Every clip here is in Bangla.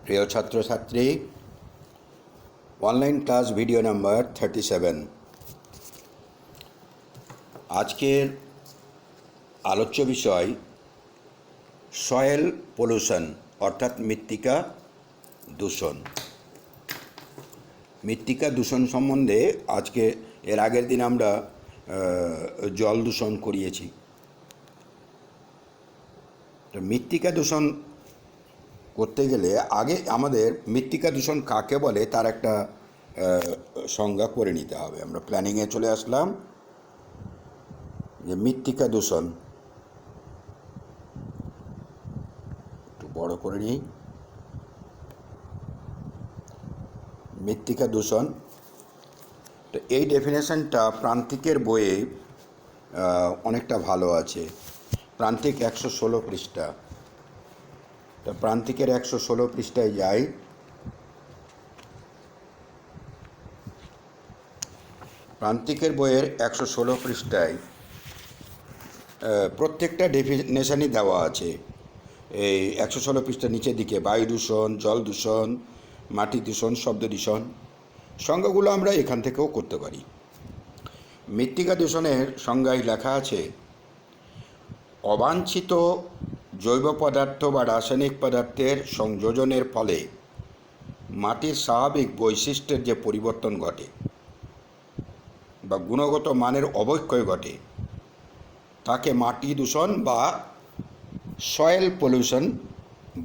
প্রিয় ছাত্রছাত্রী, অনলাইন ক্লাস ভিডিও নাম্বার 37। আজকের আলোচ্য বিষয় সয়েল পলিউশন অর্থাৎ মৃত্তিকা দূষণ। মৃত্তিকা দূষণ সম্বন্ধে আজকে এর আগের দিন আমরা জল দূষণ করিয়েছি। তো মৃত্তিকা দূষণ করতে গেলে আগে আমাদের মৃত্তিকা দূষণ কাকে বলে তার একটা সংজ্ঞা করে নিতে হবে। আমরা প্ল্যানিংয়ে চলে আসলাম যে মৃত্তিকা দূষণ একটু বড় করে নিই। মৃত্তিকা দূষণ, তো এই ডেফিনেশনটা প্রান্তিকের বইয়ে অনেকটা ভালো আছে। প্রান্তিক 116 পৃষ্ঠা। তো প্রান্তিকের 116 পৃষ্ঠায় যাই। প্রান্তিকের বইয়ের 116 পৃষ্ঠায় প্রত্যেকটা ডেফিনেশনই দেওয়া আছে। এই 116 পৃষ্ঠার নিচের দিকে বায়ু দূষণ, জল দূষণ, মাটি দূষণ, শব্দ দূষণ, সংজ্ঞাগুলো আমরা এখান থেকেও করতে পারি। মৃত্তিকা দূষণের সংজ্ঞায় লেখা আছে, অবাঞ্ছিত জৈব পদার্থ বা রাসায়নিক পদার্থের সংযোজনের ফলে মাটির স্বাভাবিক বৈশিষ্ট্যের যে পরিবর্তন ঘটে বা গুণগত মানের অবক্ষয় ঘটে তাকে মাটি দূষণ বা সয়েল পলিউশন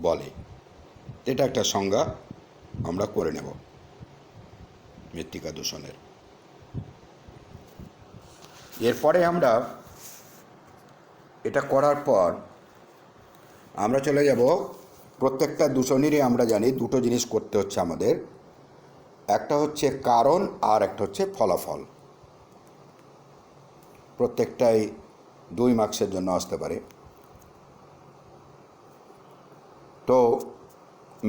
বলে। এটা একটা সংজ্ঞা আমরা করে নেব মৃত্তিকা দূষণের। এরপরে আমরা এটা করার পর আমরা চলে যাব, প্রত্যেকটা দূষণেরই আমরা জানি দুটো জিনিস করতে হচ্ছে আমাদের, একটা হচ্ছে কারণ আর একটা হচ্ছে ফলাফল। প্রত্যেকটাই 2 মার্কসের জন্য আসতে পারে। তো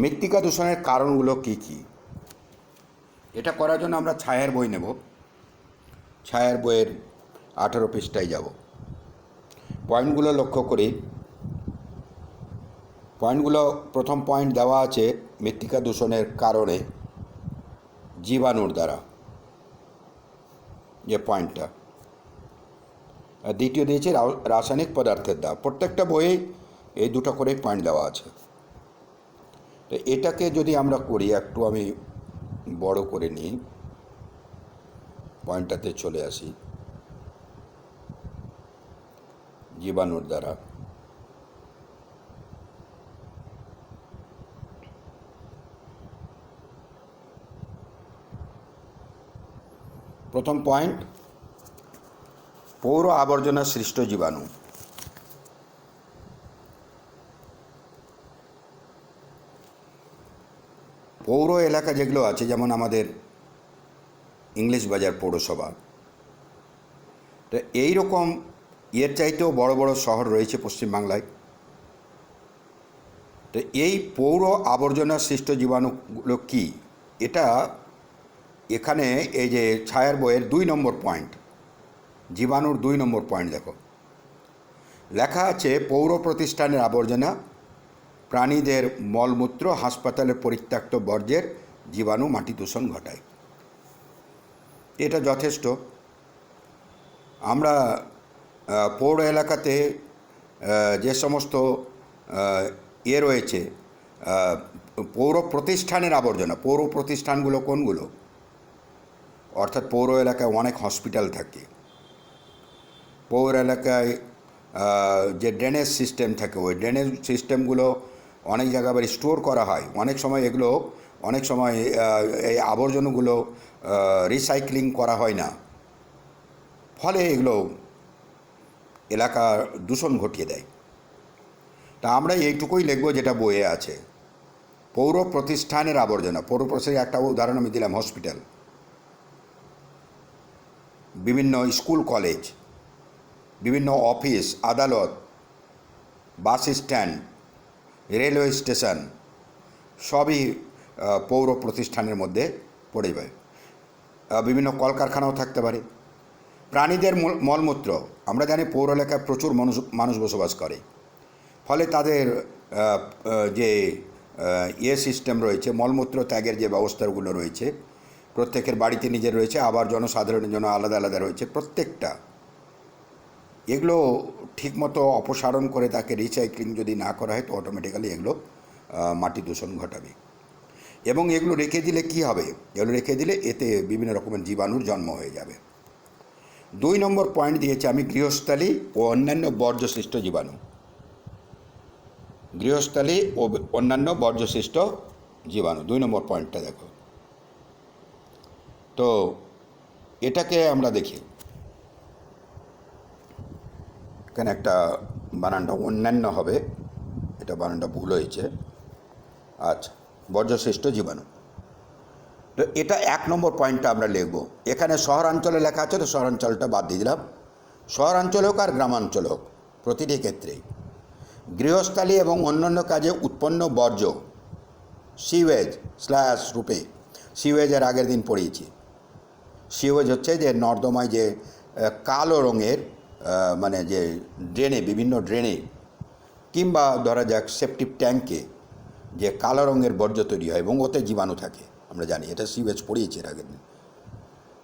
মৃত্তিকা দূষণের কারণগুলো কি কি, এটা করার জন্য আমরা ছায়ার বই নেব। ছায়ার বইয়ের 18 পৃষ্ঠায় যাব। পয়েন্টগুলো লক্ষ্য করি। পয়েন্টগুলো, প্রথম পয়েন্ট দেওয়া আছে মৃত্তিকা দূষণের কারণে জীবাণুর দ্বারা, যে পয়েন্টটা। আর দ্বিতীয় দিয়েছে রাসায়নিক পদার্থের দ্বারা। প্রত্যেকটা বইয়ে এই দুটো করে পয়েন্ট দেওয়া আছে। তো এটাকে যদি আমরা করি, একটু আমি বড় করে নিই, পয়েন্টটাতে চলে আসি। জীবাণুর দ্বারা, প্রথম পয়েন্ট, পৌর আবর্জনা সৃষ্ট জীবাণু। পৌর এলাকা যেগুলো আছে, যেমন আমাদের ইংলিশ বাজার পৌরসভা, তো এই রকম এর চাইতেও বড় বড় শহর রয়েছে পশ্চিমবাংলায়। তো এই পৌর আবর্জনা সৃষ্ট জীবাণুগুলো কি, এটা এখানে এই যে ছায়ার বইয়ের 2 নম্বর পয়েন্ট, জীবাণুর 2 নম্বর পয়েন্ট দেখো, লেখা আছে পৌর প্রতিষ্ঠানের আবর্জনা, প্রাণীদের মলমূত্র, হাসপাতালের পরিত্যক্ত বর্জ্যের জীবাণু মাটি দূষণ ঘটায়। এটা যথেষ্ট। আমরা পৌর এলাকাতে যে সমস্ত রয়েছে, পৌর প্রতিষ্ঠানের আবর্জনা, পৌর প্রতিষ্ঠানগুলো কোনগুলো, অর্থাৎ পৌর এলাকায় অনেক হসপিটাল থাকে। পৌর এলাকায় যে ড্রেনেজ সিস্টেম থাকে, ওই ড্রেনেজ সিস্টেমগুলো অনেক জায়গা আবার স্টোর করা হয়। অনেক সময় এগুলো, অনেক সময় এই আবর্জনাগুলো রিসাইক্লিং করা হয় না, ফলে এগুলো এলাকা দূষণ ঘটিয়ে দেয়। তা আমরা এইটুকুই লিখব যেটা বইয়ে আছে, পৌর প্রতিষ্ঠানের আবর্জনা। পৌর প্রতিষ্ঠানের একটা উদাহরণ আমি দিলাম, হসপিটাল, বিভিন্ন স্কুল কলেজ, বিভিন্ন অফিস আদালত, বাস স্ট্যান্ড, রেলওয়ে স্টেশন, সবই পৌর প্রতিষ্ঠানের মধ্যে পড়ে যায়। বিভিন্ন কলকারখানাও থাকতে পারে। প্রাণীদের মলমূত্র, আমরা জানি পৌর এলাকায় প্রচুর মানুষ বসবাস করে, ফলে তাদের যে সিস্টেম রয়েছে, মলমূত্র ত্যাগের যে ব্যবস্থাগুলো রয়েছে প্রত্যেকের বাড়িতে নিজের রয়েছে, আবার জনসাধারণের জন্য আলাদা আলাদা রয়েছে। প্রত্যেকটা এগুলো ঠিকমতো অপসারণ করে তাকে রিসাইক্লিং যদি না করা হয় তো অটোমেটিক্যালি এগুলো মাটি দূষণ ঘটাবে। এবং এগুলো রেখে দিলে কি হবে, এগুলো রেখে দিলে এতে বিভিন্ন রকমের জীবাণুর জন্ম হয়ে যাবে। 2 নম্বর পয়েন্ট দিয়েছে আমি, গৃহস্থালী ও অন্যান্য বর্জ্যসৃষ্ট জীবাণু। গৃহস্থালী ও অন্যান্য বর্জ্যসৃষ্ট জীবাণু 2 নম্বর পয়েন্টটা দেখো। তো এটাকে আমরা দেখি, এখানে একটা বানানটা অন্যান্য হবে, এটা বানানটা ভুল হয়েছে। আচ্ছা, বর্জ্যসৃষ্ট জীবাণু, তো এটা 1 নম্বর পয়েন্টটা আমরা লিখব। এখানে শহরাঞ্চলে লেখা আছে, তো শহরাঞ্চলটা বাদ দিয়ে দিলাম। শহরাঞ্চল হোক আর গ্রামাঞ্চল হোক, প্রতিটি ক্ষেত্রেই গৃহস্থালী এবং অন্যান্য কাজে উৎপন্ন বর্জ্য, সিওয়েজ স্ল্যাশ রূপে, সিওয়েজের আগের দিন পড়িয়েছি। সিওয়েজ হচ্ছে যে নর্দমায় যে কালো রঙের মানে যে ড্রেনে, বিভিন্ন ড্রেনে কিংবা ধরা যাক সেপটিক ট্যাঙ্কে যে কালো রঙের বর্জ্য তৈরি হয় এবং ওতে জীবাণু থাকে, আমরা জানি, এটা সিওয়েজ পড়িয়েছি এর আগের দিন।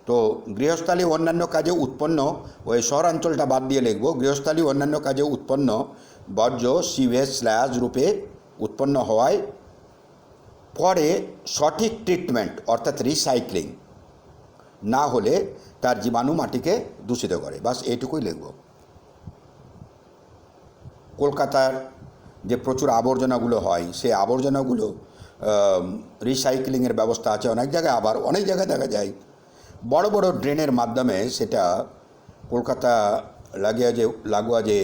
তো গৃহস্থালী অন্যান্য কাজে উৎপন্ন, ওই শহরাঞ্চলটা বাদ দিয়ে লিখব, গৃহস্থালী অন্যান্য কাজে উৎপন্ন বর্জ্য সিওয়েজ স্ল্যাশ রূপে উৎপন্ন হওয়ায় পরে সঠিক ট্রিটমেন্ট অর্থাৎ রিসাইক্লিং না হলে তার জীবাণু মাটিকে দূষিত করে। বাস এইটুকুই লিখব। কলকাতার যে প্রচুর আবর্জনাগুলো হয়, সেই আবর্জনাগুলো রিসাইক্লিংয়ের ব্যবস্থা আছে অনেক জায়গায়, আবার অনেক জায়গায় দেখা যায় বড় বড় ড্রেনের মাধ্যমে সেটা কলকাতা লাগোয়া যে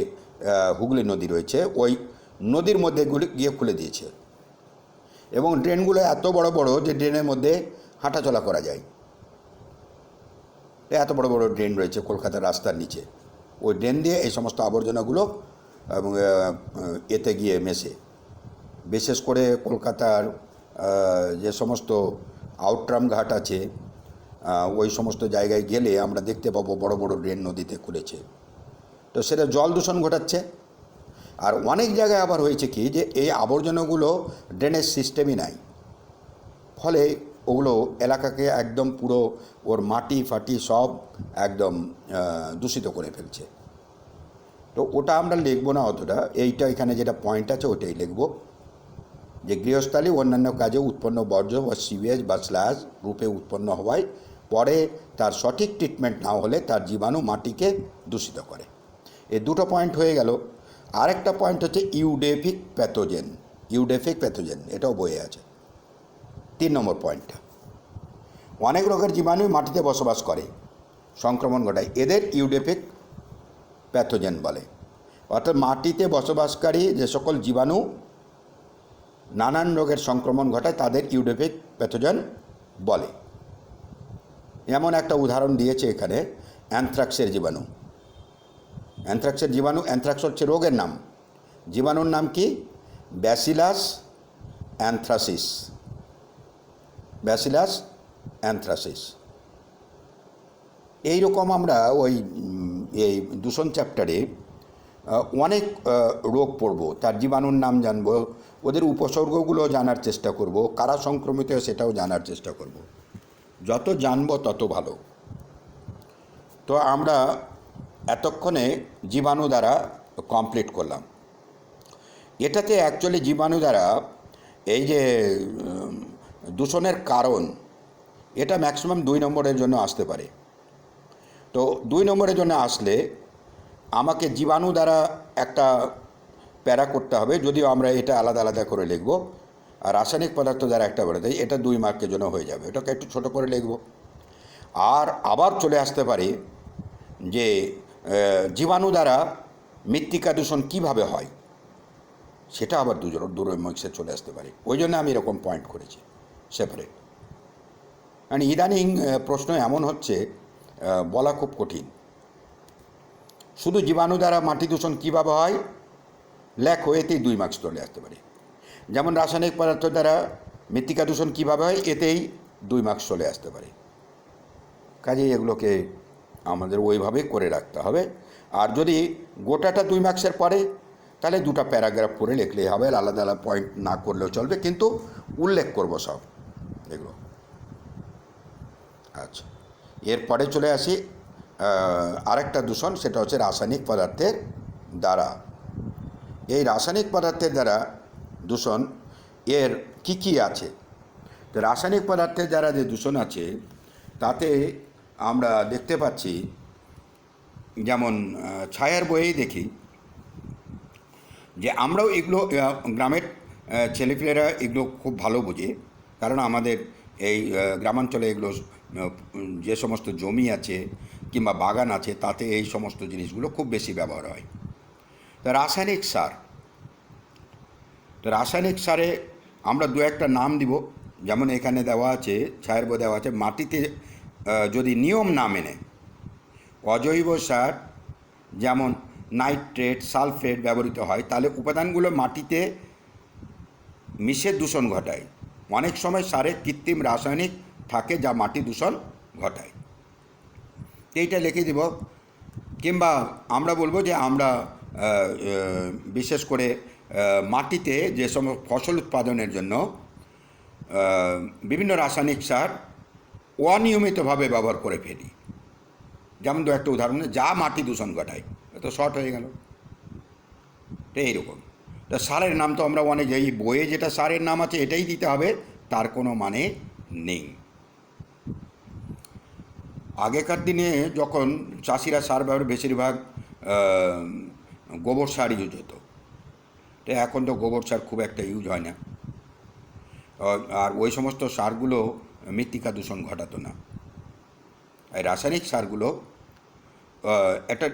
হুগলি নদী রয়েছে, ওই নদীর মধ্যে গিয়ে খুলে দিয়েছে। এবং ড্রেনগুলো এত বড় বড় যে ড্রেনের মধ্যে হাঁটাচলা করা যায়, এত বড় বড় ড্রেন রয়েছে কলকাতার রাস্তার নিচে। ওই ড্রেন দিয়ে এই সমস্ত আবর্জনাগুলো এবং এতে গিয়ে মেশে। বিশেষ করে কলকাতার যে সমস্ত আউটরাম ঘাট আছে, ওই সমস্ত জায়গায় গেলে আমরা দেখতে পাবো বড় বড় ড্রেন নদীতে খুলেছে। তো সেটা জল দূষণ ঘটাচ্ছে। আর অনেক জায়গায় আবার হয়েছে কি, যে এই আবর্জনাগুলো ড্রেনেজ সিস্টেমই নাই, ফলে ওগুলো এলাকাকে একদম পুরো ওর মাটি ফাটি সব একদম দূষিত করে ফেলছে। তো ওটা আমরা লিখবো না অতটা, এইটা এখানে যেটা পয়েন্ট আছে ওটাই লিখব, যে গৃহস্থালী অন্যান্য কাজে উৎপন্ন বর্জ্য বা সিওয়েজ বা স্ল্যাশ রূপে উৎপন্ন হওয়ায় পরে তার সঠিক ট্রিটমেন্ট না হলে তার জীবাণু মাটিকে দূষিত করে। এই দুটো পয়েন্ট হয়ে গেল। আরেকটা পয়েন্ট হচ্ছে ইউডেফিক প্যাথোজেন। ইউডেফিক প্যাথোজেন এটাও বইয়ে আছে, 3 নম্বর পয়েন্টটা। অনেক রোগের জীবাণু মাটিতে বসবাস করে, সংক্রমণ ঘটায়, এদের ইউডেফিক প্যাথোজেন বলে। অর্থাৎ মাটিতে বসবাসকারী যে সকল জীবাণু নানান রোগের সংক্রমণ ঘটায় তাদের ইউডেফিক প্যাথোজেন বলে। এমন একটা উদাহরণ দিয়েছে এখানে, অ্যানথ্রাক্সের জীবাণু। অ্যানথ্রাক্সের জীবাণু, অ্যানথ্রাক্স হচ্ছে রোগের নাম, জীবাণুর নাম কি? ব্যাসিলাস অ্যানথ্রাসিস। ব্যাসিলাস অ্যানথ্রাসিস। এইরকম আমরা ওই এই দূষণ চ্যাপ্টারে অনেক রোগ পড়ব, তার জীবাণুর নাম জানব, ওদের উপসর্গগুলো জানার চেষ্টা করব, কারা সংক্রমিত সেটাও জানার চেষ্টা করব। যত জানব তত ভালো। তো আমরা এতক্ষণে জীবাণু দ্বারা কমপ্লিট করলাম। এটাতে অ্যাকচুয়ালি জীবাণু দ্বারা এই যে দূষণের কারণ, এটা ম্যাক্সিমাম 2 নম্বরের জন্য আসতে পারে। তো 2 নম্বরের জন্য আসলে আমাকে জীবাণু দ্বারা একটা প্যারা করতে হবে, যদিও আমরা এটা আলাদা আলাদা করে লিখব। আর রাসায়নিক পদার্থ দ্বারা একটা বলে দেয়, এটা 2 মার্কের জন্য হয়ে যাবে, এটাকে একটু ছোটো করে লিখব। আর আবার চলে আসতে পারে যে জীবাণু দ্বারা মৃত্তিকা দূষণ কীভাবে হয়, সেটা আবার 2 মার্কসে চলে আসতে পারে। ওই জন্য আমি এরকম পয়েন্ট করেছি সেপারেট। মানে ইদানিং প্রশ্ন এমন হচ্ছে বলা খুব কঠিন। শুধু জীবাণু দ্বারা মাটি দূষণ কীভাবে হয় লেখো, এতেই 2 মার্কস চলে আসতে পারে। যেমন রাসায়নিক পদার্থ দ্বারা মৃত্তিকা দূষণ কীভাবে হয়, এতেই 2 মার্কস চলে আসতে পারে। কাজেই এগুলোকে আমাদের ওইভাবেই করে রাখতে হবে। আর যদি গোটাটা 2 মার্কসের পরে, তাহলে দুটো প্যারাগ্রাফ করে লিখলেই হবে, আলাদা আলাদা পয়েন্ট না করলেও চলবে, কিন্তু উল্লেখ করব সব এগুলো। আচ্ছা, এরপরে চলে আসি আরেকটা দূষণ, সেটা হচ্ছে রাসায়নিক পদার্থের দ্বারা। এই রাসায়নিক পদার্থের দ্বারা দূষণ এর কি কি আছে? তো রাসায়নিক পদার্থের দ্বারা যে দূষণ আছে তাতে আমরা দেখতে পাচ্ছি, যেমন ছায়ার বইয়েই দেখি যে আমরাও এগুলো গ্রামের ছেলেপেলেরা এগুলো খুব ভালো বোঝে, কারণ আমাদের এই গ্রামাঞ্চলে এগুলো যে সমস্ত জমি আছে কিংবা বাগান আছে তাতে এই সমস্ত জিনিসগুলো খুব বেশি ব্যবহার হয়। তো রাসায়নিক সার, তো রাসায়নিক সারে আমরা দু একটা নাম দিব, যেমন এখানে দেওয়া আছে, ছায়ের বই দেওয়া আছে, মাটিতে যদি নিয়ম না মেনে অজৈব সার যেমন নাইট্রেট, সালফেট ব্যবহৃত হয়, তাহলে উপাদানগুলো মাটিতে মিশে দূষণ ঘটায়। অনেক সময় সারে কৃত্রিম রাসায়নিক থাকে যা মাটি দূষণ ঘটায়। এইটা লিখে দিব। কিংবা আমরা বলবো যে আমরা বিশেষ করে মাটিতে যে সমস্ত ফসল উৎপাদনের জন্য বিভিন্ন রাসায়নিক সার অনিয়মিতভাবে ব্যবহার করে ফেলি। যেমন দু একটা উদাহরণ, যা মাটি দূষণ ঘটায়, তো শর্ট হয়ে গেল। তো এইরকম তা সারের নাম তো আমরা অনেক, এই বইয়ে যেটা সারের নাম আছে এটাই দিতে হবে তার কোনো মানে নেই। আগেকার দিনে যখন চাষিরা সার ব্যবহার বেশিরভাগ গোবর সার ইউজ হতো, তো এখন তো গোবর সার খুব একটা ইউজ হয় না, আর ওই সমস্ত সারগুলো মৃত্তিকা দূষণ ঘটাতো না। এই রাসায়নিক সারগুলো একটা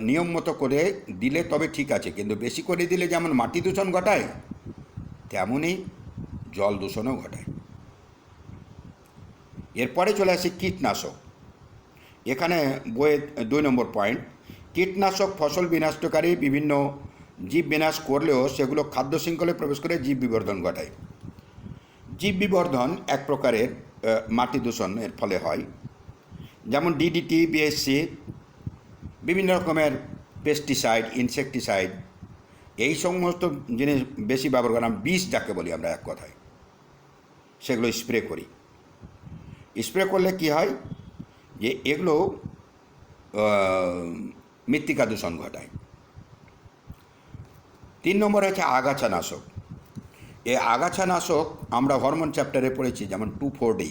নিয়ম মতো করে দিলে তবে ঠিক আছে, কিন্তু বেশি করে দিলে যেমন মাটি দূষণ ঘটায় তেমনই জল দূষণও ঘটায়। এরপরে চলে আসে কীটনাশক। এখানে বইয়ের 2 নম্বর পয়েন্ট, কীটনাশক ফসল বিনষ্টকারী বিভিন্ন জীব বিনাশ করলেও সেগুলো খাদ্য শৃঙ্খলে প্রবেশ করে জীব বিবর্ধন ঘটায়। জীব বিবর্ধন এক প্রকারের মাটি দূষণের ফলে হয়, যেমন ডিডিটি, বিএসসি, বিভিন্ন রকমের পেস্টিসাইড, ইনসেকটিসাইড, এই সমস্ত জিনিস বেশি ব্যবহার করা, বিষ যাকে বলি আমরা এক কথায়, সেগুলো স্প্রে করি। স্প্রে করলে কি হয় যে এগুলো মৃত্তিকা দূষণ ঘটায়। 3 নম্বর হচ্ছে আগাছানাশক। এই আগাছানাশক আমরা হরমোন চ্যাপ্টারে পড়েছি, যেমন 2,4-D।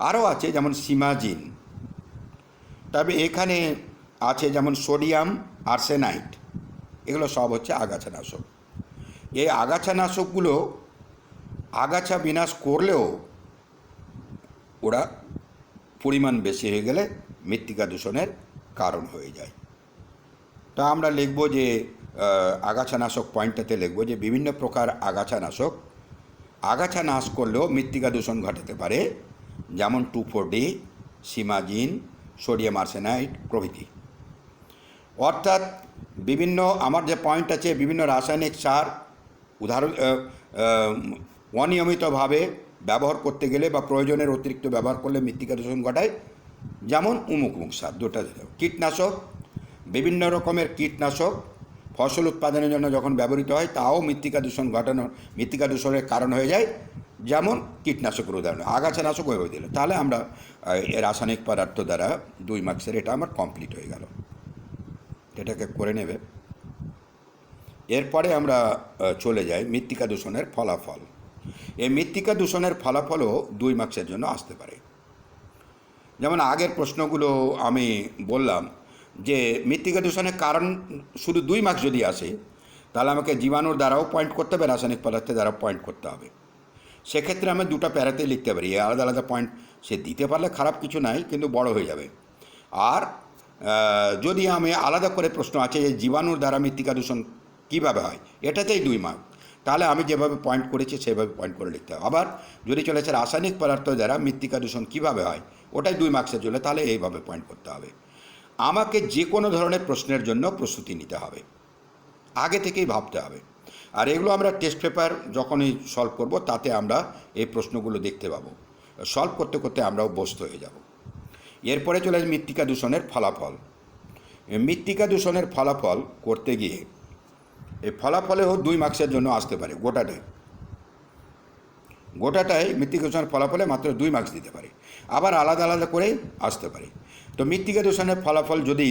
আরও আছে যেমন সিমাজিন। তবে এখানে আছে যেমন সোডিয়াম আর্সেনাইট, এগুলো সব হচ্ছে আগাছানাশক। এই আগাছানাশকগুলো আগাছা বিনাশ করলেও ওরা পরিমাণ বেশি হয়ে গেলে মৃত্তিকা দূষণের কারণ হয়ে যায়। তা আমরা লিখব যে আগাছানাশক পয়েন্টটাতে লিখব যে বিভিন্ন প্রকার আগাছানাশক আগাছা নাশ করলেও মৃত্তিকা দূষণ ঘটাতে পারে, যেমন 2,4-D, সিমাজিন, সোডিয়াম আর্সেনাইট প্রভৃতি। অর্থাৎ বিভিন্ন আমার যে পয়েন্ট আছে, বিভিন্ন রাসায়নিক সার উদাহরণ অনিয়মিতভাবে ব্যবহার করতে গেলে বা প্রয়োজনের অতিরিক্ত ব্যবহার করলে মৃত্তিকা দূষণ ঘটায়, যেমন উমুক সার দুটা। কীটনাশক, বিভিন্ন রকমের কীটনাশক ফসল উৎপাদনের জন্য যখন ব্যবহৃত হয় তাও মৃত্তিকা দূষণের কারণ হয়ে যায়, যেমন কীটনাশকের উদাহরণ। আগাছানাশক হয়ে দিল, তাহলে আমরা রাসায়নিক পদার্থ দ্বারা 2 মার্কসের এটা আমার কমপ্লিট হয়ে গেল। এটাকে করে নেবে। এরপরে আমরা চলে যাই মৃত্তিকা দূষণের ফলাফল। এই মৃত্তিকা দূষণের ফলাফলও 2 মার্কসের জন্য আসতে পারে। যেমন আগের প্রশ্নগুলো আমি বললাম যে মৃত্তিকা দূষণের কারণ শুধু 2 মার্কস যদি আসে, তাহলে আমাকে জীবাণুর দ্বারাও পয়েন্ট করতে হবে, রাসায়নিক পদার্থের দ্বারাও পয়েন্ট করতে হবে। সেক্ষেত্রে আমি 2টা প্যারাতে লিখতে পারি, আলাদা আলাদা পয়েন্ট সে দিতে পারলে খারাপ কিছু নাই, কিন্তু বড় হয়ে যাবে। আর যদি আমি আলাদা করে প্রশ্ন আছে যে জীবাণুর দ্বারা মৃত্তিকা দূষণ কীভাবে হয়, এটাতেই 2 মার্ক, তাহলে আমি যেভাবে পয়েন্ট করেছি সেভাবে পয়েন্ট করে লিখতে হবে। আবার যদি চলেছে রাসায়নিক পদার্থ দ্বারা মৃত্তিকা দূষণ কীভাবে হয়, ওটাই 2 মার্কসের জন্য, তাহলে এইভাবে পয়েন্ট করতে হবে। আমাকে যে কোনো ধরনের প্রশ্নের জন্য প্রস্তুতি নিতে হবে, আগে থেকেই ভাবতে হবে। আর এগুলো আমরা টেস্ট পেপার যখনই সলভ করব তাতে আমরা এই প্রশ্নগুলো দেখতে পাবো, সলভ করতে করতে আমরাও অভ্যস্ত হয়ে যাব। এরপরে চলে আসে মৃত্তিকা দূষণের ফলাফল। মৃত্তিকা দূষণের ফলাফল করতে গিয়ে এই ফলাফলেও 2 মার্কসের জন্য আসতে পারে। গোটাটাই মৃত্তিকা দূষণের ফলাফলে মাত্র 2 মার্কস দিতে পারে, আবার আলাদা আলাদা করে আসতে পারে। তো মৃত্তিকা দূষণের ফলাফল যদি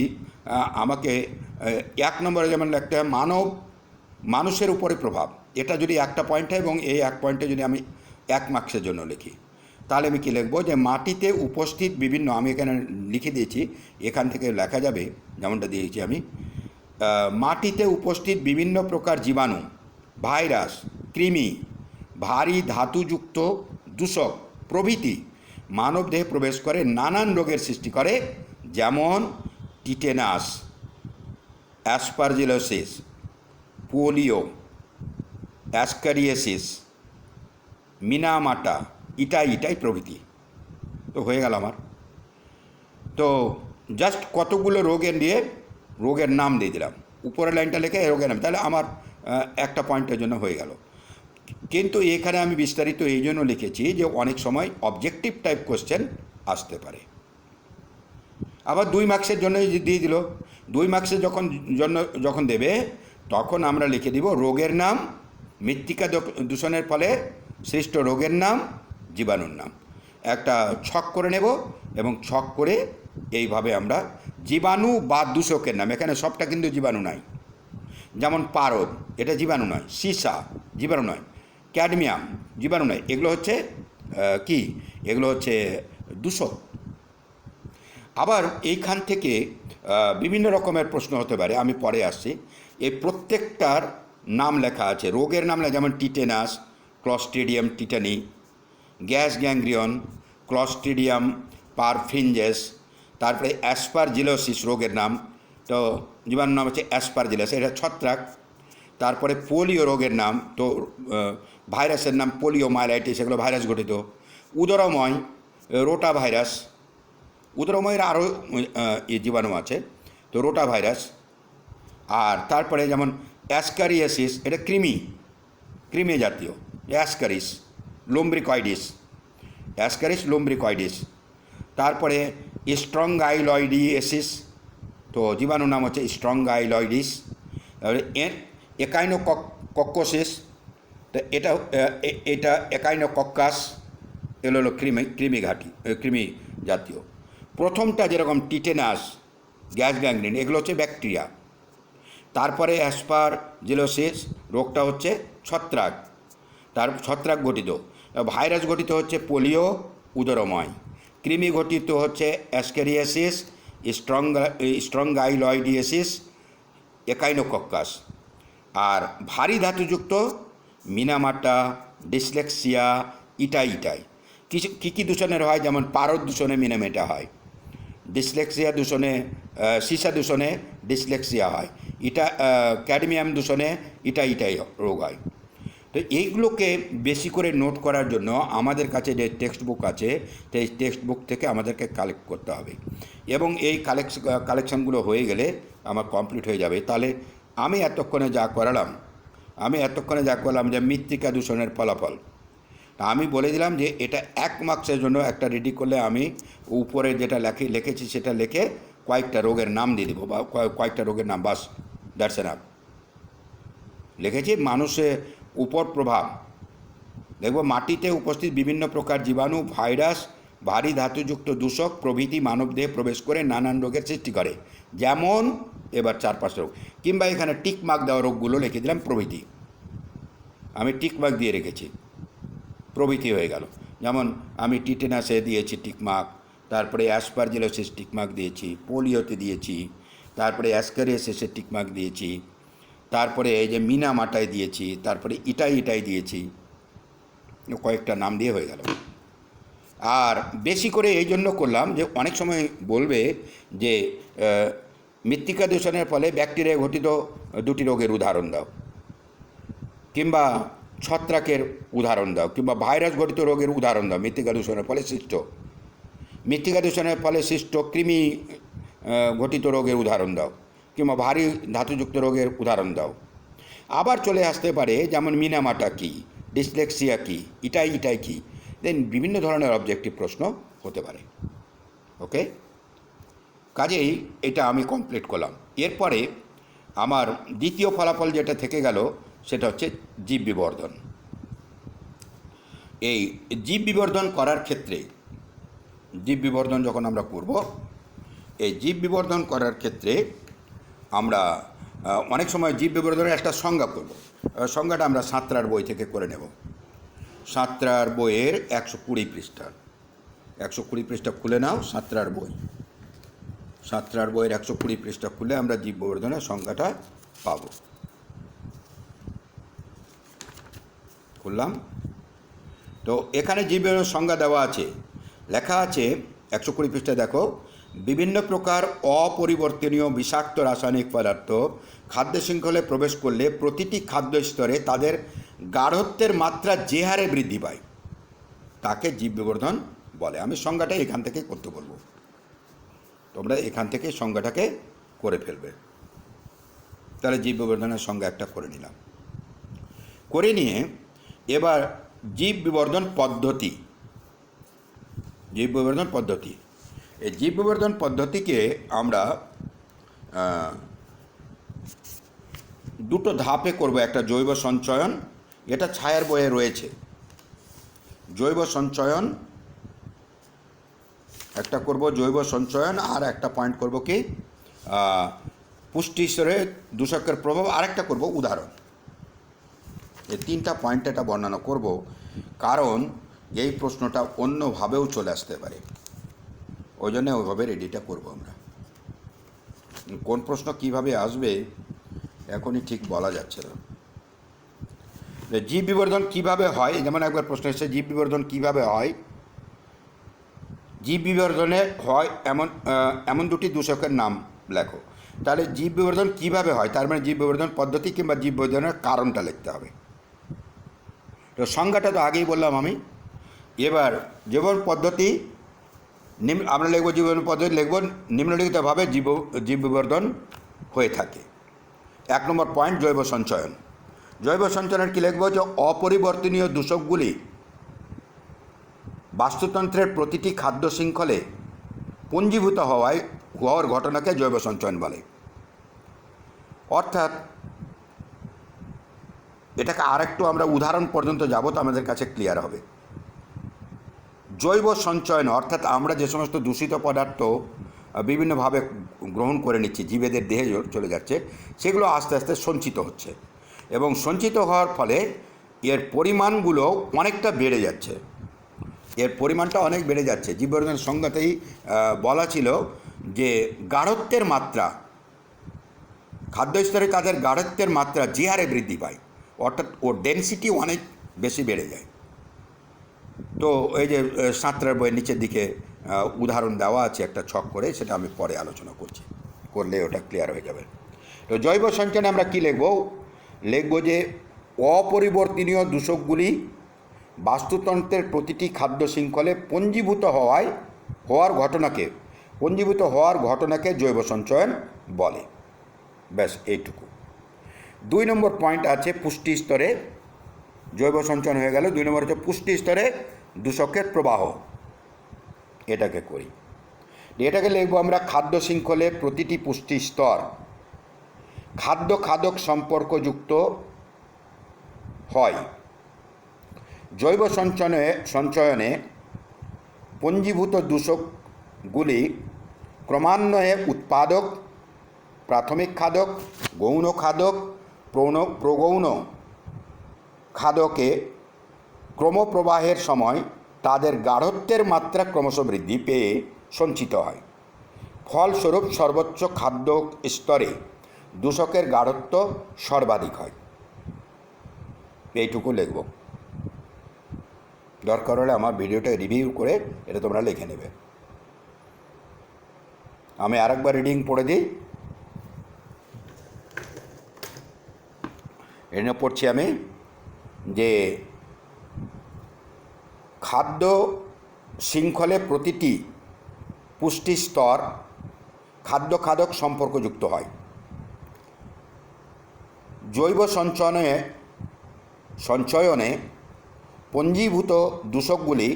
আমাকে 1 নম্বরে যেমন লিখতে হয় মানুষের উপরে প্রভাব, এটা যদি একটা পয়েন্ট হয় এবং এই 1 পয়েন্টে যদি আমি 1 মার্কসের জন্য লিখি, তাহলে আমি কী লিখবো যে মাটিতে উপস্থিত বিভিন্ন, আমি এখানে লিখে দিয়েছি, এখান থেকে লেখা যাবে যেমনটা দিয়েছি আমি, মাটিতে উপস্থিত বিভিন্ন প্রকার জীবাণু, ভাইরাস, কৃমি, ভারী ধাতুযুক্ত দূষক প্রভৃতি মানবদেহে প্রবেশ করে নানান রোগের সৃষ্টি করে, যেমন টিটেনাস, অ্যাসপারজিলোসিস, পোলিও, অ্যাসকারিয়েসিস, মিনামাটা, ইটাই প্রভৃতি। তো হয়ে গেল আমার। তো জাস্ট কতগুলো রোগের নাম দিয়ে দিলাম, উপরের লাইনটা লিখে রোগের নাম, তাহলে আমার একটা পয়েন্টের জন্য হয়ে গেল। কিন্তু এখানে আমি বিস্তারিত এই জন্য লিখেছি যে অনেক সময় অবজেক্টিভ টাইপ কোশ্চেন আসতে পারে। আবার 2 মার্কসের জন্য দিয়ে দিল। 2 মার্কসের যখন দেবে তখন আমরা লিখে দিব রোগের নাম, মৃত্তিকা দূষণের ফলে সৃষ্ট রোগের নাম, জীবাণুর নাম। একটা ছক করে নেব এবং ছক করে এইভাবে আমরা জীবাণু বা দূষকের নাম, এখানে সবটা কিন্তু জীবাণু নয়, যেমন পারদ, এটা জীবাণু নয়, সীসা জীবাণু নয়, ক্যাডমিয়াম জীবাণু নয়, এগুলো হচ্ছে কি, এগুলো হচ্ছে দূষক। আবার এইখান থেকে বিভিন্ন রকমের প্রশ্ন হতে পারে, আমি পরে আসছি। এই প্রত্যেকটার নাম লেখা আছে, রোগের নাম লেখা, যেমন tetanus, clostridium tetani, gas gangrene, clostridium perfringens, তারপরে অ্যাসপারজিলোসিস রোগের নাম, তো জীবাণুর নাম হচ্ছে অ্যাসপারজিলাস, এটা ছত্রাক। তারপরে পোলিও রোগের নাম, তো ভাইরাসের নাম পোলিও মাইলাইটিস, এগুলো ভাইরাস ঘটিত। উদরময়, রোটা ভাইরাস, উদরময়ের আরও জীবাণু আছে, তো রোটা ভাইরাস। আর তারপরে যেমন অ্যাসকারিয়াসিস, এটা কৃমি জাতীয়, অ্যাসকারিস লুম্ব্রিকয়েডিস। তারপরে স্ট্রঙ্গাইলয়েডিয়েসিস, তো জীবাণুর নাম হচ্ছে স্ট্রঙ্গাইলয়েডিস। তারপরে একাইনোকক্কোসিস, তো এটা একাইনোকক্কাস, এগুলো হলো কৃমি জাতীয়। প্রথমটা যেরকম টিটেনাস, গ্যাস গ্যাংগ্রিন, এগুলো হচ্ছে ব্যাকটেরিয়া। তারপরে অ্যাসপারজিলোসিস রোগটা হচ্ছে ছত্রাক ঘটিত। ভাইরাস ঘটিত হচ্ছে পোলিও, উদরময়। কৃমি ঘটিত হচ্ছে অ্যাসকেরিয়াসিস, স্ট্রঙ্গাইলয়েডিয়েসিস, একাইনোকক্কাস। আর ভারী ধাতুযুক্ত মিনামাটা, ডিসলেক্সিয়া, ইটাই। কী দূষণের হয়, যেমন পারদ দূষণে মিনামেটা হয়, ডিসলেক্সিয়া দূষণে, সীসা দূষণে ডিসলেক্সিয়া হয়, ক্যাডমিয়াম দূষণে ইটাই রোগ হয়। তো এইগুলোকে বেশি করে নোট করার জন্য আমাদের কাছে যে টেক্সট বুক আছে, সেই টেক্সট বুক থেকে আমাদেরকে কালেক্ট করতে হবে, এবং এই কালেকশানগুলো হয়ে গেলে আমার কমপ্লিট হয়ে যাবে। তাহলে আমি এতক্ষণে যা করলাম যে মৃত্তিকা দূষণের ফলাফল, আমি বলে দিলাম যে এটা 1 মার্কসের জন্য একটা রেডি করলে আমি উপরে যেটা লিখেছি সেটা লিখে কয়েকটা রোগের নাম দিয়ে দেবো, বা কয়েকটা রোগের নাম, বাস, দ্যাটস এনাফ। লিখেছি মানুষের উপর প্রভাব, দেখব মাটিতে উপস্থিত বিভিন্ন প্রকার জীবাণু, ভাইরাস, ভারী ধাতুযুক্ত দূষক প্রভৃতি মানবদেহে প্রবেশ করে নানান রোগের সৃষ্টি করে, যেমন এবার 4-5 রোগ, কিংবা এখানে টিক মার্ক দেওয়া রোগগুলো লিখে দিলাম প্রভৃতি, আমি টিক মার্ক দিয়ে রেখেছি, প্রভৃতি হয়ে গেল। যেমন আমি টিটেনাসে দিয়েছি টিক মার্ক, তারপরে অ্যাসপারজিলোসিস টিক মার্ক দিয়েছি, পোলিওতে দিয়েছি, তারপরে অ্যাসকারিয়াসিসের টিক মার্ক দিয়েছি, তারপরে এই যে মিনামাটায় দিয়েছি, তারপরে ইটাই দিয়েছি, কয়েকটা নাম দিয়ে হয়ে গেল। আর বেশি করে এই জন্য করলাম যে অনেক সময় বলবে যে মৃত্তিকা দূষণের ফলে ব্যাকটেরিয়া ঘটিত 2টি রোগের উদাহরণ দাও, কিংবা ছত্রাকের উদাহরণ দাও, কিংবা ভাইরাস ঘটিত রোগের উদাহরণ দাও, মৃত্তিকা দূষণের ফলে সৃষ্ট কৃমি ঘটিত রোগের উদাহরণ দাও, কিংবা ভারী ধাতুযুক্ত রোগের উদাহরণ দাও। আবার চলে আসতে পারে যেমন মিনামাটা কী, ডিসলেক্সিয়া কী, ইটাই কী, দেন বিভিন্ন ধরনের অবজেক্টিভ প্রশ্ন হতে পারে। ওকে। কাজেই এটা আমি কমপ্লিট করলাম। এরপরে আমার দ্বিতীয় ফলাফল যেটা থেকে গেল সেটা হচ্ছে জীব বিবর্ধন। এই জীব বিবর্ধন করার ক্ষেত্রে, জীব বিবর্ধন যখন আমরা করব, এই জীব বিবর্ধন করার ক্ষেত্রে আমরা অনেক সময় জীব বিবর্ধনের একটা সংজ্ঞা করব। সংজ্ঞাটা আমরা সাঁতরার বই থেকে করে নেব। সাঁতরার বইয়ের 120 পৃষ্ঠা, 120 পৃষ্ঠা খুলে নাও। সাঁতরার বই, সাঁতরার বইয়ের 120 পৃষ্ঠা খুলে আমরা জীব বিবর্ধনের সংজ্ঞাটা পাব। খুললাম। তো এখানে জীব বিবর্ধনের সংজ্ঞা দেওয়া আছে, লেখা আছে 120 পৃষ্ঠা দেখো, বিভিন্ন প্রকার অপরিবর্তনীয় বিষাক্ত রাসায়নিক পদার্থ খাদ্য শৃঙ্খলে প্রবেশ করলে প্রতিটি খাদ্য স্তরে তাদের গাঢ়ত্বের মাত্রা যে হারে বৃদ্ধি পায় তাকে জীব বিবর্ধন বলে। আমি সংজ্ঞাটা এখান থেকে করতে বলবো, তোমরা এখান থেকে সংজ্ঞাটাকে করে ফেলবে। তাহলে জীব বিবর্ধনের সংজ্ঞা একটা করে নিলাম। করে নিয়ে এবার জীব বিবর্ধন পদ্ধতি, জীব বিবর্ধন পদ্ধতি, এই জীব বিবর্ধন পদ্ধতিকে আমরা দুটো ধাপে করব। একটা জৈব সঞ্চয়ন, এটা ছায়ার বইয়ে রয়েছে। জৈব সঞ্চয়ন একটা করব, জৈব সঞ্চয়ন, আর একটা পয়েন্ট করব কি পুষ্টি স্তরে দূষকের প্রভাব, আরেকটা করব উদাহরণ। এই তিনটা পয়েন্ট এটা বর্ণনা করব, কারণ এই প্রশ্নটা অন্যভাবেও চলে আসতে পারে, ওই জন্য ওইভাবে রেডিটা করব আমরা। কোন প্রশ্ন কিভাবে আসবে এখনই ঠিক বলা যাচ্ছে না। জীব বিবর্ধন কিভাবে হয়, যেমন একবার প্রশ্ন এসেছে জীব বিবর্ধন কিভাবে হয়। জীব বিবর্ধনে হয় এমন দুটি দূষকের নাম লেখো। তাহলে জীব বিবর্ধন কিভাবে হয়, তার মানে জীব বিবর্ধন পদ্ধতি কিংবা জীব বিবর্ধনের কারণটা লিখতে হবে। তো সংজ্ঞাটা তো আগেই বললাম আমি। এবার জীবন পদ্ধতি আমরা লিখব, জীবন পদ্ধতি লিখব নিম্নলিখিতভাবে জীব বিবর্ধন হয়ে থাকে। 1 নম্বর পয়েন্ট জৈব সঞ্চয়ন। জৈব সঞ্চয়নের কী লিখব, যে অপরিবর্তনীয় দূষকগুলি বাস্তুতন্ত্রের প্রতিটি খাদ্য শৃঙ্খলে পুঞ্জীভূত হওয়ার ঘটনাকে জৈব সঞ্চয়ন বলে। অর্থাৎ এটাকে আরেকটু আমরা উদাহরণ পর্যন্ত যাব তো আমাদের কাছে ক্লিয়ার হবে। জৈব সঞ্চয়ন অর্থাৎ আমরা যে সমস্ত দূষিত পদার্থ বিভিন্নভাবে গ্রহণ করে নিচ্ছি, জীবেদের দেহে চলে যাচ্ছে, সেগুলো আস্তে আস্তে সঞ্চিত হচ্ছে, এবং সঞ্চিত হওয়ার ফলে এর পরিমাণগুলো অনেকটা বেড়ে যাচ্ছে। এর পরিমাণটা অনেক বেড়ে যাচ্ছে। জীব বিবর্ধনের সংজ্ঞাতেই বলা ছিল যে গাঢ়ত্বের মাত্রা, খাদ্য স্তরে তাদের গাঢ়ত্বের মাত্রা যে হারে বৃদ্ধি পায়, অর্থাৎ ওর ডেনসিটি অনেক বেশি বেড়ে যায়। তো এই যে সাঁতরার বইয়ের নিচের দিকে উদাহরণ দেওয়া আছে একটা ছক করে, সেটা আমি পরে আলোচনা করলে ওটা ক্লিয়ার হয়ে যাবে। তো জৈব সঞ্চয়নে আমরা কী লিখব যে অপরিবর্তনীয় দূষকগুলি বাস্তুতন্ত্রের প্রতিটি খাদ্য শৃঙ্খলে পঞ্জীভূত হওয়ার ঘটনাকে জৈব সঞ্চয়ন বলে। ব্যাস এইটুকু। 2 নম্বর পয়েন্ট আছে পুষ্টি স্তরে। জৈব সঞ্চয়ন হয়ে গেল। 2 নম্বর হচ্ছে পুষ্টি স্তরে দূষকের প্রবাহ। এটাকে করি, এটাকে লিখব আমরা খাদ্য শৃঙ্খলে প্রতিটি পুষ্টি স্তর খাদ্য খাদক সম্পর্কযুক্ত হয়। জৈব সঞ্চয়নে পঞ্জীভূত দূষকগুলি ক্রমান্বয়ে উৎপাদক, প্রাথমিক খাদক, গৌণ খাদক, প্রগৌণ খাদকে ক্রমপ্রবাহের সময় তাদের গাঢ়ত্বের মাত্রা ক্রমশ বৃদ্ধি পেয়ে সঞ্চিত হয়। ফলস্বরূপ সর্বোচ্চ খাদ্য স্তরে দূষকের গাঢ়ত্ব সর্বাধিক হয়। এইটুকু লিখব। দরকার হলে আমার ভিডিওটা রিভিউ করে এটা তোমরা লিখে নেবে। আমি আরেকবার রিডিং পড়ে দিই। এনে পড়ছি আমি যে খাদ্য শৃঙ্খলে প্রতিটি পুষ্টি স্তর খাদ্য খাদক সম্পর্কযুক্ত হয়। জৈব সঞ্চয়নে পঞ্জীভূত দূষকগুলি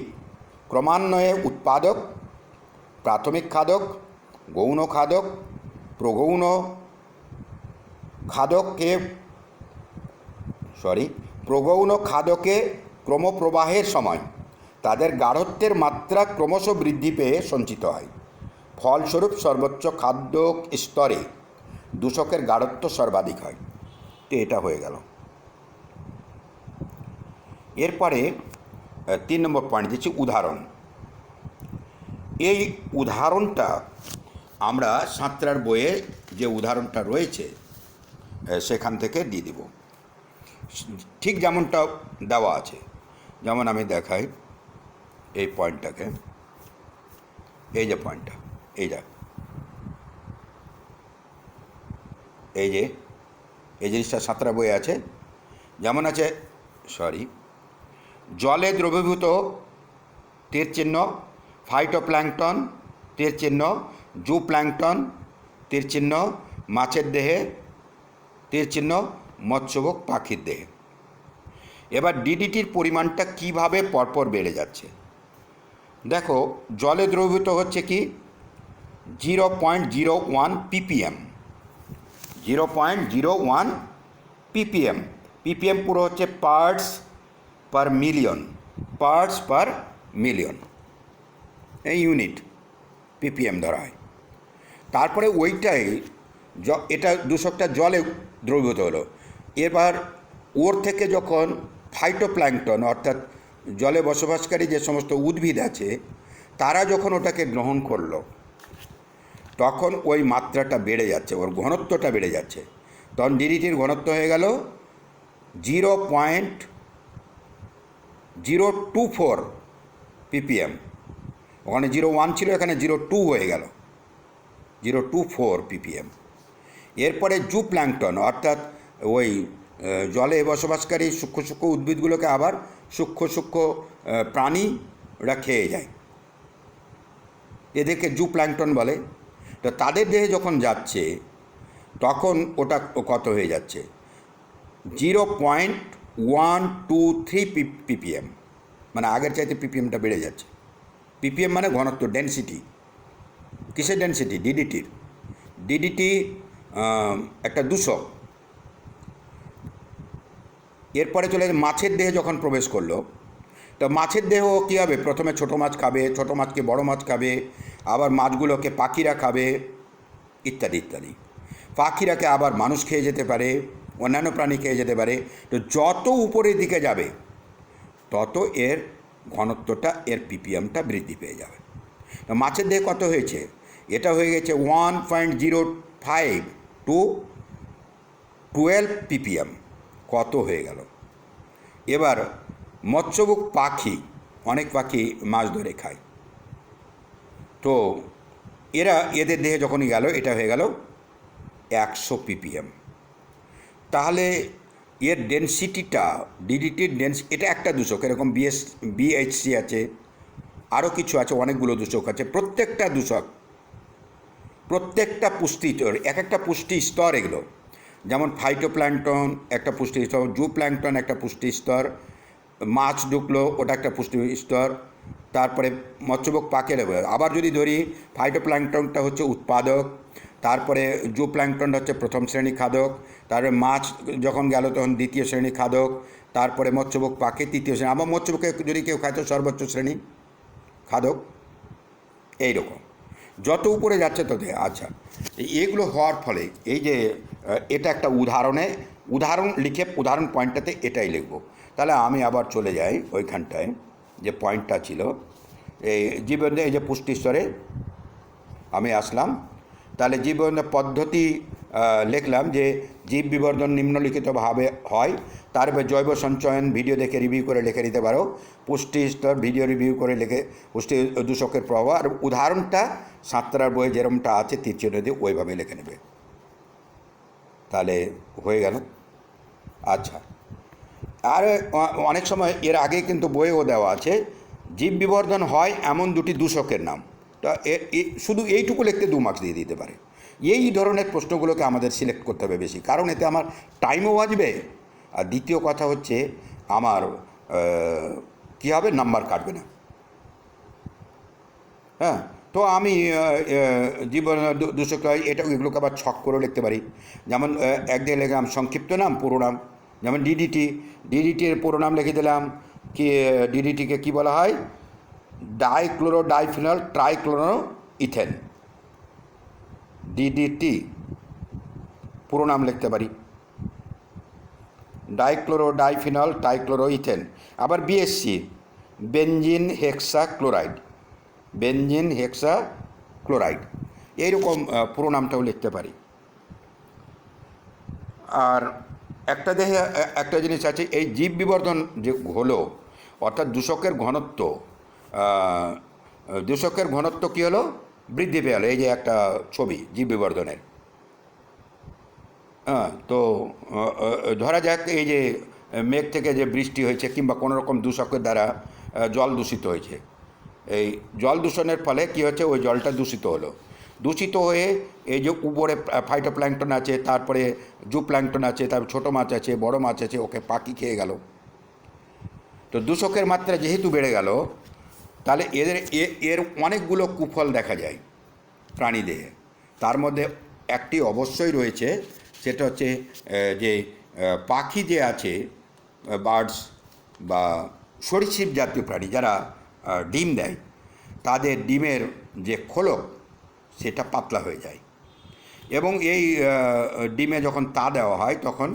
ক্রমান্বয়ে উৎপাদক, প্রাথমিক খাদক, গৌণ খাদক প্রগৌণ খাদককে প্রগৌণ খাদকে ক্রমপ্রবাহের সময় তাদের গাঢ়ত্বের মাত্রা ক্রমশ বৃদ্ধি পেয়ে সঞ্চিত হয়। ফলস্বরূপ সর্বোচ্চ খাদ্যক স্তরে দূষকের গাঢ়ত্ব সর্বাধিক হয়। তো এটা হয়ে গেল। এরপরে 3 নম্বর পয়েন্ট দিচ্ছি উদাহরণ। এই উদাহরণটা আমরা সাঁতরার বইয়ে যে উদাহরণটা রয়েছে সেখান থেকে দিয়ে দেব, ঠিক যেমনটা দেওয়া আছে। যেমন আমি দেখাই এই পয়েন্টটাকে, এই যে পয়েন্টটা, এই যে এই জিনিসটা সাঁতরা বইয়ে আছে। যেমন আছে জলে দ্রবীভূত তীর চিহ্ন ফাইটোপ্ল্যাঙ্কটন তীর চিহ্ন জুপ্ল্যাঙ্কটন তীর চিহ্ন মাছের দেহে তীর চিহ্ন মৎস্যভোগ পাখির দেহে। এবার ডিডিটির পরিমাণটা কিভাবে পরপর বেড়ে যাচ্ছে দেখো। জলে দ্রবীভূত হচ্ছে কি 0.01 ppm, 0.01 ppm। ppm পুরো হচ্ছে parts per million, parts per million, এই ইউনিট ppm ধরা হয়। তারপরে ওইটাই এটা দূষকটা জলে দ্রবীভূত হলো। এবার ওর থেকে যখন ফাইটোপ্ল্যাঙ্কটন অর্থাৎ জলে বসবাসকারী যে সমস্ত উদ্ভিদ আছে তারা যখন ওটাকে গ্রহণ করলো তখন ওই মাত্রাটা বেড়ে যাচ্ছে, ওর ঘনত্বটা বেড়ে যাচ্ছে। তখন ডিডিটির ঘনত্ব হয়ে গেল 0.024 ppm। ওখানে 0.1 ছিল, এখানে 0.2 হয়ে গেল, 0.24 ppm। এরপরে জুপ্ল্যাঙ্কটন অর্থাৎ ওই জলে বসবাসকারী সূক্ষ্ম সূক্ষ্ম উদ্ভিদগুলোকে আবার সূক্ষ্ম প্রাণীরা খেয়ে যায়, এদেরকে জুপ্ল্যাঙ্কটন বলে। তো তাদের দেহে যখন যাচ্ছে তখন ওটা কত হয়ে যাচ্ছে 0.123 ppm, মানে আগের চাইতে ppmটা বেড়ে যাচ্ছে। ppm মানে ঘনত্ব, ডেনসিটি। কিসের ডেনসিটি? ডিডিটির। ডিডিটি একটা দূষক। এরপরে চলে মাছের দেহে যখন প্রবেশ করলো, তো মাছের দেহ কী হবে? প্রথমে ছোটো মাছ খাবে, ছোটো মাছকে বড় মাছ খাবে, আবার মাছগুলোকে পাখিরা খাবে, ইত্যাদি ইত্যাদি। পাখিরাকে আবার মানুষ খেয়ে যেতে পারে, অন্যান্য প্রাণী খেয়ে যেতে পারে। তো যত উপরের দিকে যাবে তত এর ঘনত্বটা, এর ppmটা বৃদ্ধি পেয়ে যাবে। তো মাছের দেহে কত হয়েছে? এটা হয়ে গেছে 1.05 to 12 ppm। কত হয়ে গেল? এবার মৎস্যভোগ পাখি, অনেক পাখি মাছ ধরে খায়, তো এদের দেহে যখনই গেল এটা হয়ে গেল 100 ppm। তাহলে এর ডেনসিটিটা, ডিডিটির এটা একটা দূষক। এরকম BHC আছে, আরও কিছু আছে, অনেকগুলো দূষক আছে। প্রত্যেকটা দূষক, প্রত্যেকটা পুষ্টি, এক একটা পুষ্টি স্তর এগুলো। যেমন ফাইটোপ্ল্যাঙ্কটন একটা পুষ্টি স্তর, জুপ্ল্যাঙ্কটন একটা পুষ্টি স্তর, মাছ ঢুকলো ওটা একটা পুষ্টি স্তর, তারপরে মৎস্যভোগ পাখির। আবার যদি ধরি ফাইটোপ্ল্যাঙ্কটনটা হচ্ছে উৎপাদক, তারপরে জুপ্ল্যাঙ্কটনটা হচ্ছে প্রথম শ্রেণী খাদক, তারপরে মাছ যখন গেল তখন দ্বিতীয় শ্রেণী খাদক, তারপরে মৎস্যভোগ পাখি তৃতীয় শ্রেণী, আবার মৎস্যভোগকে যদি কেউ খায় তো সর্বোচ্চ শ্রেণী খাদক। এইরকম যত উপরে যাচ্ছে তত। আচ্ছা, এগুলো হওয়ার ফলে এই যে এটা একটা উদাহরণ লিখে উদাহরণ পয়েন্টটাতে এটাই লিখব। তাহলে আমি আবার চলে যাই ওইখানটায় যে পয়েন্টটা ছিল, এই জীবনে এই যে পুষ্টি স্তরে আমি আসলাম। তাহলে জীবনের পদ্ধতি লিখলাম যে জীব বিবর্ধন নিম্নলিখিতভাবে হয়। তারপরে জৈব সঞ্চয়ন ভিডিও দেখে রিভিউ করে লিখে নিতে পারো, পুষ্টি স্তর ভিডিও রিভিউ করে লিখে পুষ্টি দূষকের প্রভাব, আর উদাহরণটা সাঁতরার বইয়ে যেরকমটা আছে তীরচিহ্ন দিয়ে ওইভাবে লিখে নেবে, তাহলে হয়ে গেল। আচ্ছা, আর অনেক সময় এর আগে কিন্তু বইয়েও দেওয়া আছে জীব বিবর্ধন হয় এমন দুটি দূষকের নাম। তা শুধু এইটুকু লিখতে 2 মার্কস দিয়ে দিতে পারে। এই ধরনের প্রশ্নগুলোকে আমাদের সিলেক্ট করতে হবে বেশি, কারণ এতে আমার টাইমও বাঁচবে, আর দ্বিতীয় কথা হচ্ছে আমার কী হবে, নাম্বার কাটবে না। হ্যাঁ, তো আমি জীবন দূষক এটা এগুলোকে আবার ছক করেও লিখতে পারি। যেমন একদিকে লিখলাম সংক্ষিপ্ত নাম পুরো নাম, যেমন ডিডিটি, ডিডিটির পুরো নাম লিখে দিলাম কি, ডিডিটিকে কি বলা হয়, ডাইক্লোরো ডাইফিনল ট্রাইক্লোরো ইথেন, ডিডিটি পুরো নাম লিখতে পারি, ডাইক্লোরো ডাইফিনল ট্রাইক্লোরো ইথেন। আবার বিএসসি বেনজিন হেক্সা ক্লোরাইড, বেনজিন হেক্সা ক্লোরাইড, এইরকম পুরো নামটাও লিখতে পারি। আর একটা জিনিস আছে, এই জীব বিবর্ধন যে হলো, অর্থাৎ দূষকের ঘনত্ব, দূষকের ঘনত্ব কী হলো, বৃদ্ধি পেয়ে গেলো। এই যে একটা ছবি জীব বিবর্ধনের। তো ধরা যাক এই যে মেঘ থেকে যে বৃষ্টি হয়েছে কিংবা কোনো রকম দূষকের দ্বারা জল দূষিত হয়েছে, এই জল দূষণের ফলে কী হচ্ছে, ওই জলটা দূষিত হলো। দূষিত হয়ে এই যে উপরে ফাইটোপ্ল্যাঙ্কটন আছে, তারপরে জুপ্ল্যাঙ্কটন আছে, তারপর ছোটো মাছ আছে, বড় মাছ আছে, ওকে পাখি খেয়ে গেল। তো দূষকের মাত্রা যেহেতু বেড়ে গেল, তাহলে এর অনেকগুলো কুফল দেখা যায় প্রাণীদেহে। তার মধ্যে একটি অবশ্যই রয়েছে, সেটা হচ্ছে যে পাখি যে আছে, বার্ডস বা সরীসৃপ জাতীয় প্রাণী যারা ডিম দেয়, তাদের ডিমের যে খোলক সেটা পাতলা হয়ে যায়, এবং এই ডিমে যখন তা দেওয়া হয় তখন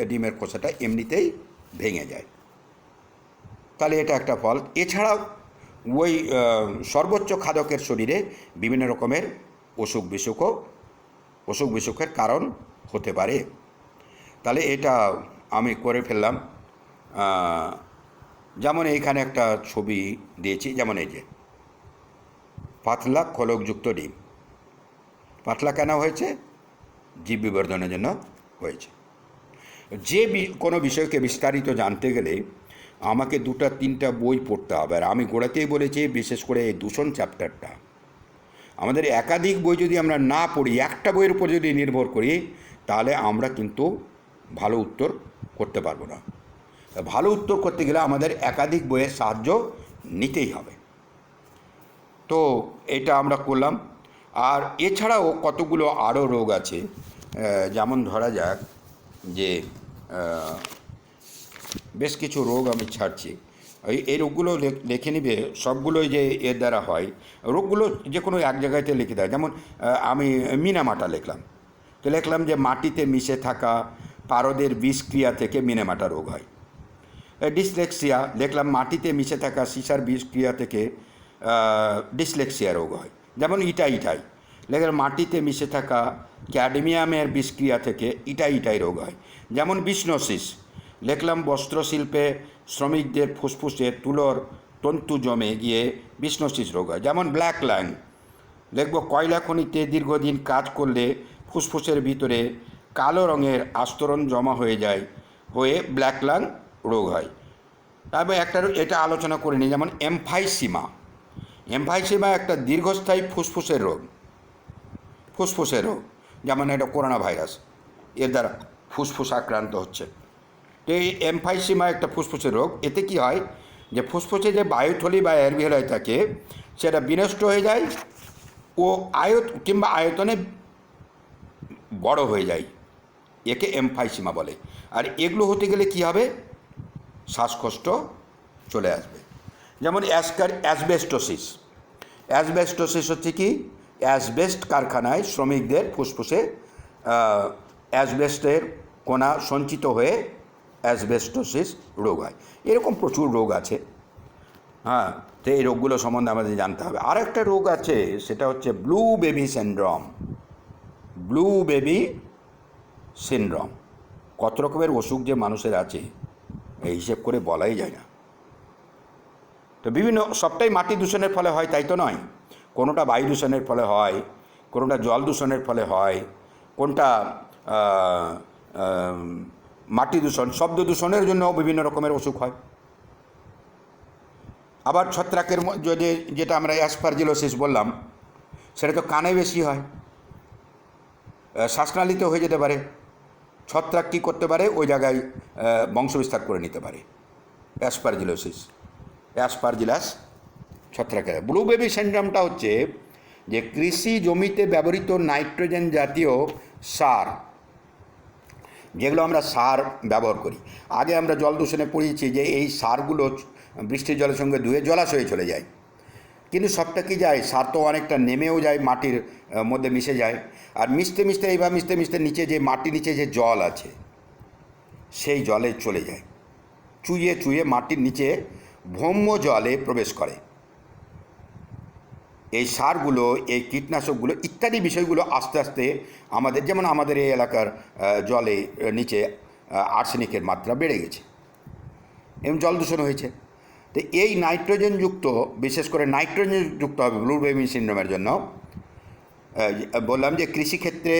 ডিমের খোসাটা এমনিতেই ভেঙে যায়। তাহলে এটা একটা ফল। এছাড়াও ওই সর্বোচ্চ খাদকের শরীরে বিভিন্ন রকমের অসুখ বিসুখের কারণ হতে পারে। তাহলে এটা আমি করে ফেললাম। যেমন এইখানে একটা ছবি দিয়েছি, যেমন এই যে পাতলা খোলকযুক্ত ডিম। পাতলা কেন হয়েছে? জীব বিবর্ধনের জন্য হয়েছে। যে কোনো বিষয়কে বিস্তারিত জানতে গেলে আমাকে 2-3টা বই পড়তে হবে। আর আমি গোড়াতেই বলেছি, বিশেষ করে এই দূষণ চ্যাপ্টারটা আমাদের একাধিক বই যদি আমরা না পড়ি, একটা বইয়ের উপর যদি নির্ভর করি, তাহলে আমরা কিন্তু ভালো উত্তর করতে পারবো না। ভালো উত্তর করতে গেলে আমাদের একাধিক বইয়ের সাহায্য নিতেই হবে। তো এটা আমরা করলাম। আর এছাড়াও কতগুলো আরও রোগ আছে, যেমন ধরা যাক যে বেশ কিছু রোগ আমি ছাড়ছি, এই রোগগুলো লিখে নিবে, সবগুলোই যে এর দ্বারা হয়। রোগগুলো যে কোনো এক জায়গাতে লিখে দেয়। যেমন আমি মিনামাটা লিখলাম, তো লিখলাম যে মাটিতে মিশে থাকা পারদের বিষক্রিয়া থেকে মিনামাটা রোগ হয়। ডিসলেক্সিয়া লিখলাম, মাটিতে মিশে থাকা সীসার বিষক্রিয়া থেকে ডিসলেক্সিয়া রোগ হয়। যেমন ইটাই লেখলাম, মাটিতে মিশে থাকা ক্যাডমিয়ামের বিষক্রিয়া থেকে ইটাই রোগ হয়। যেমন বিষ্ণোসিস লিখলাম, বস্ত্রশিল্পে শ্রমিকদের ফুসফুসে তুলোর তন্তু জমে গিয়ে বিষ্ণোসিস রোগ হয়। যেমন ব্ল্যাক লাং লিখব, কয়লা খনিতে দীর্ঘদিন কাজ করলে ফুসফুসের ভিতরে কালো রঙের আস্তরণ জমা হয়ে ব্ল্যাক লাং রোগ হয়। তারপর এটা আলোচনা করে নিই, যেমন এমফাইসিমা একটা দীর্ঘস্থায়ী ফুসফুসের রোগ, যেমন এটা করোনা ভাইরাস, এর দ্বারা ফুসফুস আক্রান্ত হচ্ছে। তো এই এমফাইসিমা একটা ফুসফুসের রোগ। এতে কি হয়, যে ফুসফুসে যে বায়ুথলি বা অ্যালভিওলাই থাকে সেটা বিনষ্ট হয়ে যায় ও আয়তনে বড় হয়ে যায়, একে এমফাইসিমা বলে। আর এগুলো হতে গেলে কি হবে, শ্বাসকষ্ট চলে আসবে। যেমন অ্যাসবেস্টোসিস হচ্ছে কি, অ্যাসবেস্ট কারখানায় শ্রমিকদের ফুসফুসে অ্যাসবেস্টের কণা সঞ্চিত হয়ে অ্যাসবেস্টোসিস রোগ হয়। এরকম প্রচুর রোগ আছে। তো এই রোগগুলো সম্বন্ধে আমাদের জানতে হবে। আর একটা রোগ আছে, সেটা হচ্ছে ব্লু বেবি সিনড্রোম। কত রকমের অসুখ যে মানুষের আছে এই হিসেব করে বলাই যায় না। তো সবটাই মাটি দূষণের ফলে হয় তাই তো নয়, কোনোটা বায়ু দূষণের ফলে হয়, কোনোটা জল দূষণের ফলে হয়, কোনটা মাটি দূষণ, শব্দ দূষণের জন্য বিভিন্ন রকমের অসুখ হয়। আবার ছত্রাকের যেটা আমরা অ্যাসপারজিলোসিস বললাম, সেটা তো কানে বেশি হয়, শ্বাসনালীতে হয়ে যেতে পারে। ছত্রাক কী করতে পারে, ওই জায়গায় বংশবিস্তার করে নিতে পারে। অ্যাসপারজিলাস ছত্রাকের। ব্লু বেবি সিনড্রোমটা হচ্ছে যে কৃষি জমিতে ব্যবহৃত নাইট্রোজেন জাতীয় সার, যেগুলো আমরা সার ব্যবহার করি, আগে আমরা জল দূষণে পড়িয়েছি যে এই সারগুলো বৃষ্টির জলের সঙ্গে ধুয়ে জলাশয়ে চলে যায়, কিন্তু সবটা কি যায়, সার তো অনেকটা নেমেও যায়, মাটির মধ্যে মিশে যায়, আর মিশতে মিশতে এইভাবে মিশতে মিশতে নিচে যে মাটির নিচে যে জল আছে সেই জলে চলে যায়, চুইয়ে চুইয়ে মাটির নিচে ভৌম জলে প্রবেশ করে। এই সারগুলো, এই কীটনাশকগুলো ইত্যাদি বিষয়গুলো আস্তে আস্তে আমাদের, যেমন আমাদের এই এলাকার জলে নিচে আর্সেনিকের মাত্রা বেড়ে গেছে এবং জল দূষণ হয়েছে। তো এই নাইট্রোজেনযুক্ত, বিশেষ করে নাইট্রোজেনযুক্ত হবে ব্লু বেবি সিনড্রোমের জন্য। বললাম যে কৃষিক্ষেত্রে,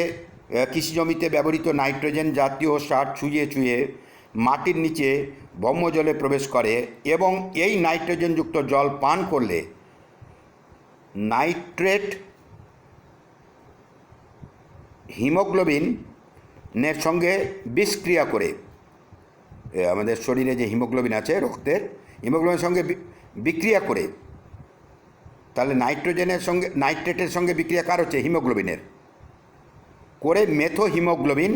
কৃষি জমিতে ব্যবহৃত নাইট্রোজেন জাতীয় সার চুইয়ে চুইয়ে মাটির নিচে ভৌম জলে প্রবেশ করে এবং এই নাইট্রোজেনযুক্ত জল পান করলে নাইট্রেট হিমোগ্লোবিনের সঙ্গে বিষক্রিয়া করে, আমাদের শরীরে যে হিমোগ্লোবিন আছে রক্তের, হিমোগ্লোবিনের সঙ্গে বিক্রিয়া করে, তাহলে নাইট্রোজেনের সঙ্গে নাইট্রেটের সঙ্গে বিক্রিয়া কার হচ্ছে, হিমোগ্লোবিনের, করে মেথো হিমোগ্লোবিন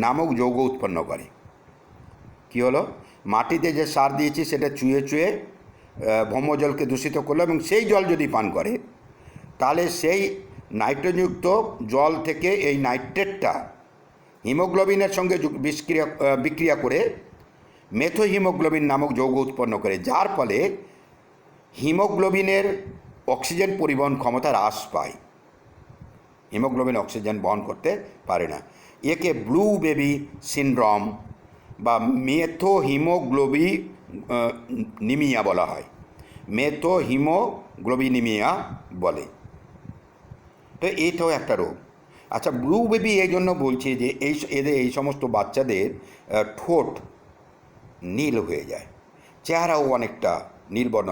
নামক যৌগ উৎপন্ন করে। কী হলো, মাটিতে যে সার দিয়েছি সেটা চুয়ে চুয়ে ভৌম জলকে দূষিত করলো এবং সেই জল যদি পান করে তাহলে সেই নাইট্রোজেনযুক্ত জল থেকে এই নাইট্রেটটা হিমোগ্লোবিনের সঙ্গে বিক্রিয়া করে মেথো হিমোগ্লোবিন নামক যৌগ উৎপন্ন করে, যার ফলে হিমোগ্লোবিনের অক্সিজেন পরিবহন ক্ষমতা হ্রাস পায়, হিমোগ্লোবিন অক্সিজেন বহন করতে পারে না। একে ব্লু বেবি সিনড্রোম বা মেথো হিমোগ্লোবিনিমিয়া বলা হয়, মেথো হিমোগ্লোবিনিমিয়া বলে। তো এইটাও একটা রোগ। আচ্ছা, ব্লু বেবি এই জন্য বলছি যে এদের এই সমস্ত বাচ্চাদের ঠোঁট নীল হয়ে যায়, চেহারাও অনেকটা নীলবর্ণ,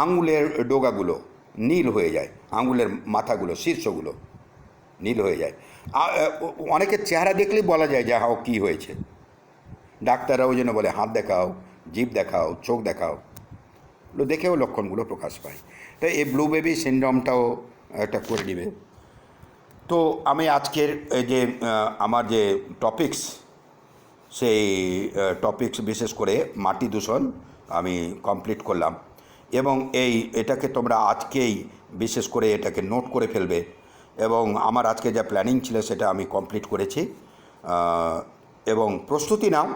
আঙুলের ডোগাগুলো নীল হয়ে যায়, আঙুলের মাথাগুলো, শীর্ষগুলো নীল হয়ে যায়। অনেকের চেহারা দেখলেই বলা যায় যে হাও কী হয়েছে। ডাক্তাররা ওই জন্য বলে হাত দেখাও, জিভ দেখাও, চোখ দেখাও, দেখেও লক্ষণগুলো প্রকাশ পায়। তো এই ব্লু বেবি সিনড্রোমটাও একটা করে নেবে। তো আমি আজকের যে আমার যে টপিকস, সেই টপিকস বিশেষ করে মাটি দূষণ আমি কমপ্লিট করলাম এবং এটাকে তোমরা আজকেই বিশেষ করে এটাকে নোট করে ফেলবে এবং আমার আজকে যা প্ল্যানিং ছিল সেটা আমি কমপ্লিট করেছি। এবং প্রস্তুতি নাও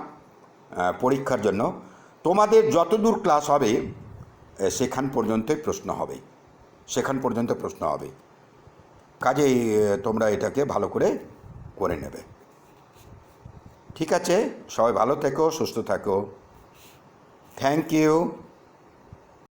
পরীক্ষার জন্য। তোমাদের যতদূর ক্লাস হবে সেখান পর্যন্তই প্রশ্ন হবে, সেখান পর্যন্ত প্রশ্ন হবে, কাজেই তোমরা এটাকে ভালো করে নেবে। ঠিক আছে, সবাই ভালো থেকো, সুস্থ থাকো। Thank you.